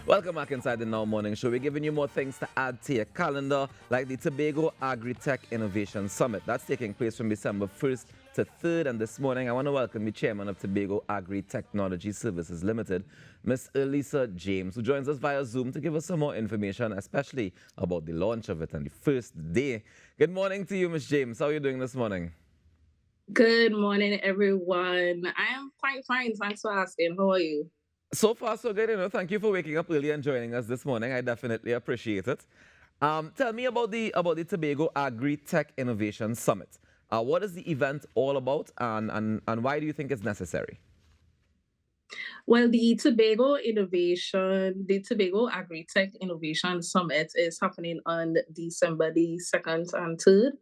Welcome back inside the Now Morning Show. We're giving you more things to add to your calendar, like the Tobago Agri-Tech Innovation Summit. That's taking place from December 1st to 3rd. And this morning, I want to welcome the chairman of Tobago Agri-Technology Services Limited, Miss Elisa James, who joins us via Zoom to give us some more information, especially about the launch of it and the first day. Good morning to you, Miss James. How are you doing this morning? Good morning, everyone. I am quite fine. Thanks for asking. How are you? So far, so good. Thank you for waking up early and joining us this morning. I definitely appreciate it. Tell me about the Tobago Agri Tech Innovation Summit. What is the event all about, and why do you think it's necessary? Well, the Tobago Agri-Tech Innovation Summit is happening on December the 2nd and 3rd.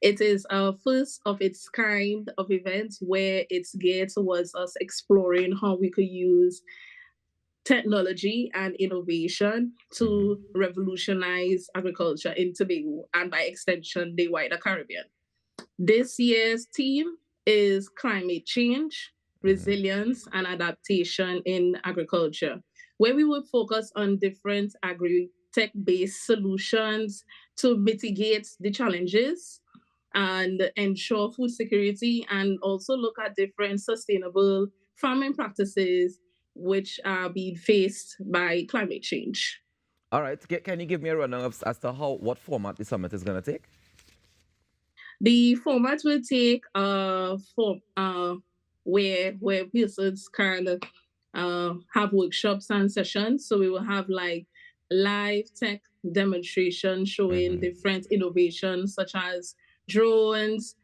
It is a first of its kind of event where it's geared towards us exploring how we could use technology and innovation Mhm. to revolutionize agriculture in Tobago and by extension the wider Caribbean. This year's theme is climate change, Mhm. resilience, and adaptation in agriculture, where we will focus on different agri tech based solutions to mitigate the challenges and ensure food security, and also look at different sustainable farming practices which are being faced by climate change. All right. Can you give me a rundown as to what format the summit is going to take? The format will take for where persons can have workshops and sessions. So we will have like live tech demonstration showing Mhm. different innovations such as drones,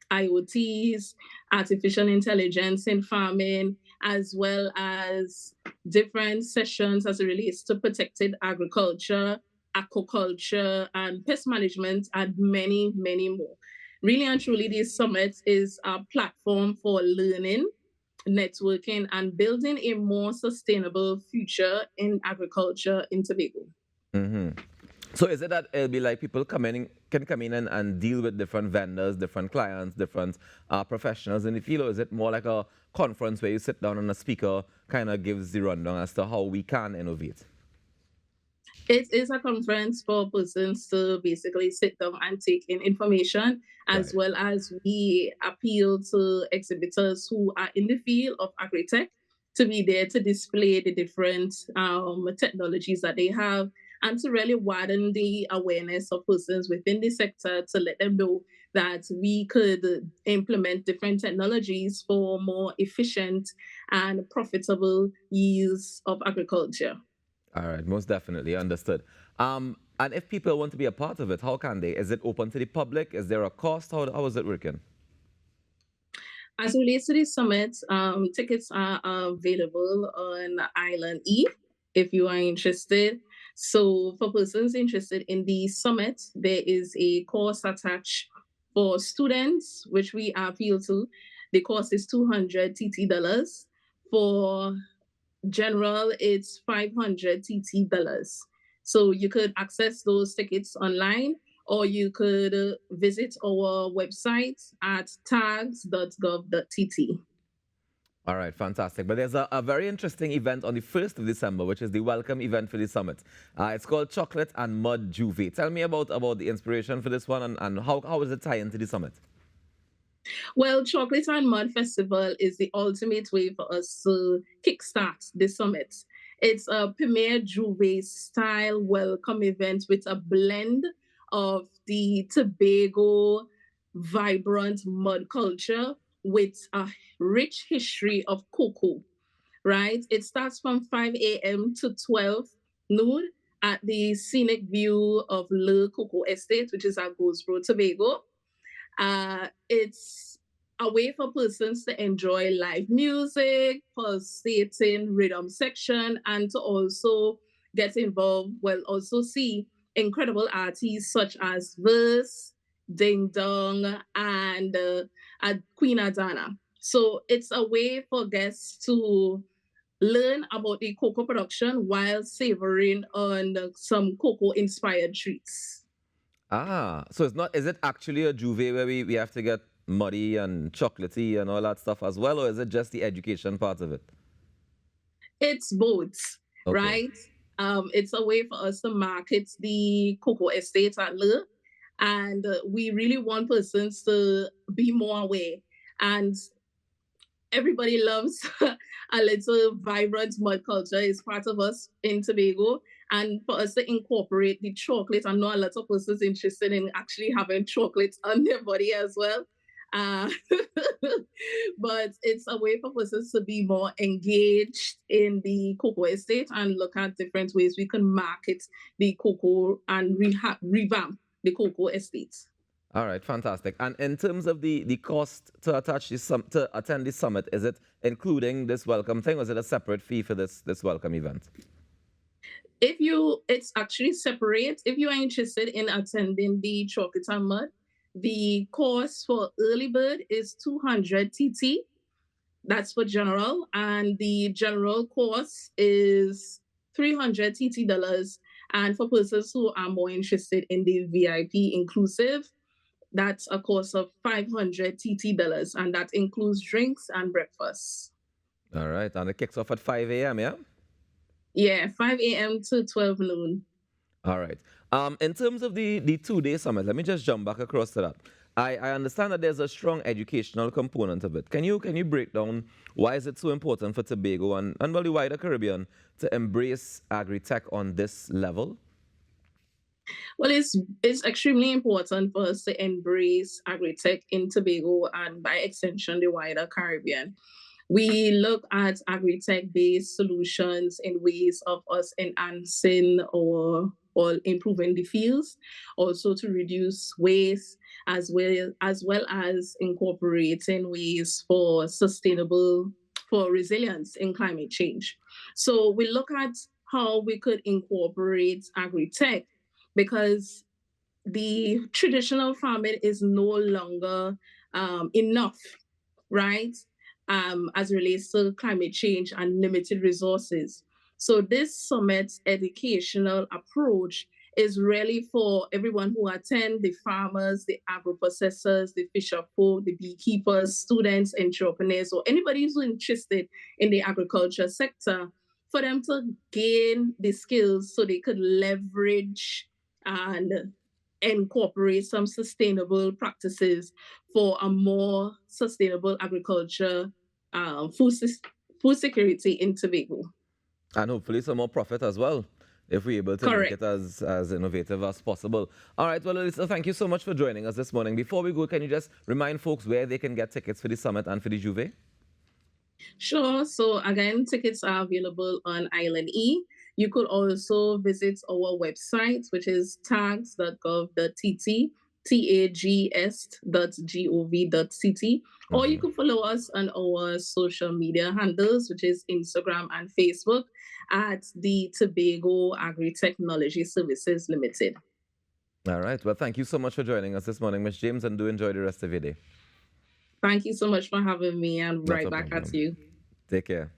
IoTs, artificial intelligence in farming, as well as different sessions as it relates to protected agriculture, aquaculture, and pest management, and many, many more. Really and truly, this summit is a platform for learning, networking, and building a more sustainable future in agriculture in Tobago. Mhm. So is it that it'll be like people can come in and deal with different vendors, different clients, different professionals in the field, or is it more like a conference where you sit down and a speaker kind of gives the rundown as to how we can innovate? It is a conference for persons to basically sit down and take in information, as Right. well as we appeal to exhibitors who are in the field of agri-tech to be there to display the different technologies that they have and to really widen the awareness of persons within the sector to let them know that we could implement different technologies for more efficient and profitable use of agriculture. All right, most definitely understood. And if people want to be a part of it, how can they? Is it open to the public? Is there a cost? How is it working? As it relates to the summit, tickets are available on Island E if you are interested. So, for persons interested in the summit, there is a course attached for students, which we appeal to. The cost is 200 TT dollars. For general, it's 500 TT dollars. So you could access those tickets online or you could visit our website at tags.gov.tt. All right, fantastic. But there's a very interesting event on the 1st of December, which is the welcome event for the summit. It's called Chocolate and Mud Jouvert. Tell me about the inspiration for this one and how is it tie into the summit? Well, Chocolate and Mud Festival is the ultimate way for us to kickstart the summit. It's a premier Juve style welcome event with a blend of the Tobago vibrant mud culture with a rich history of cocoa, right? It starts from 5 a.m. to 12 noon at the scenic view of Le Coco Estate, which is at Goldsboro, Tobago. It's a way for persons to enjoy live music, pulsating rhythm section, and to also get involved. Well, also see incredible artists such as Verse, Ding Dong, and Queen Adana. So it's a way for guests to learn about the cocoa production while savoring on some cocoa inspired treats. So it's not, is it actually a Juve where we have to get muddy and chocolatey and all that stuff as well, or is it just the education part of it? It's both. Okay. right? It's a way for us to market the cocoa estates at Le, and we really want persons to be more aware. And everybody loves a little vibrant mud culture. It's part of us in Tobago. And for us to incorporate the chocolate, I know a lot of persons interested in actually having chocolate on their body as well. Uh, but it's a way for persons to be more engaged in the cocoa estate and look at different ways we can market the cocoa and revamp the cocoa estates. All right, fantastic. And in terms of the cost to to attend this summit, is it including this welcome thing, or is it a separate fee for this welcome event? If you, it's actually separate. If you are interested in attending the chocolate and mud, the cost for early bird is 200 TT. That's for general, and the general course is 300 TT dollars. And for persons who are more interested in the VIP inclusive, that's a cost of 500 TT dollars, and that includes drinks and breakfast. All right, and it kicks off at 5 a.m., yeah? Yeah, 5 a.m. to 12 noon. All right. In terms of the 2 day summit, let me just jump back across to that. I understand that there's a strong educational component of it. Can you break down why is it so important for Tobago and well, the wider Caribbean to embrace agri-tech on this level? Well, it's extremely important for us to embrace agri-tech in Tobago and by extension the wider Caribbean. We look at agri-tech based solutions in ways of us enhancing or improving the fields, also to reduce waste, as well as incorporating ways for sustainable for resilience in climate change. So we look at how we could incorporate agri-tech because the traditional farming is no longer enough, right? As it relates to climate change and limited resources. So this summit's educational approach is really for everyone who attend, the farmers, the agro-processors, the fisher folk, the beekeepers, students, entrepreneurs, or anybody who's interested in the agriculture sector, for them to gain the skills so they could leverage and incorporate some sustainable practices for a more sustainable agriculture, food security in Tobago. And hopefully some more profit as well, if we're able to make Correct. it as innovative as possible. All right, well, Alyssa, thank you so much for joining us this morning. Before we go, can you just remind folks where they can get tickets for the summit and for the Juve? Sure. So again, tickets are available on Island E. You could also visit our website, which is tags.gov.tt, tags.gov.ct, or you Mm-hmm. can follow us on our social media handles, which is Instagram and Facebook at the Tobago Agri Technology Services Limited. All right, well, thank you so much for joining us this morning, Miss James, and do enjoy the rest of your day. Thank you so much for having me, and Not right a back at problem. you. Take care.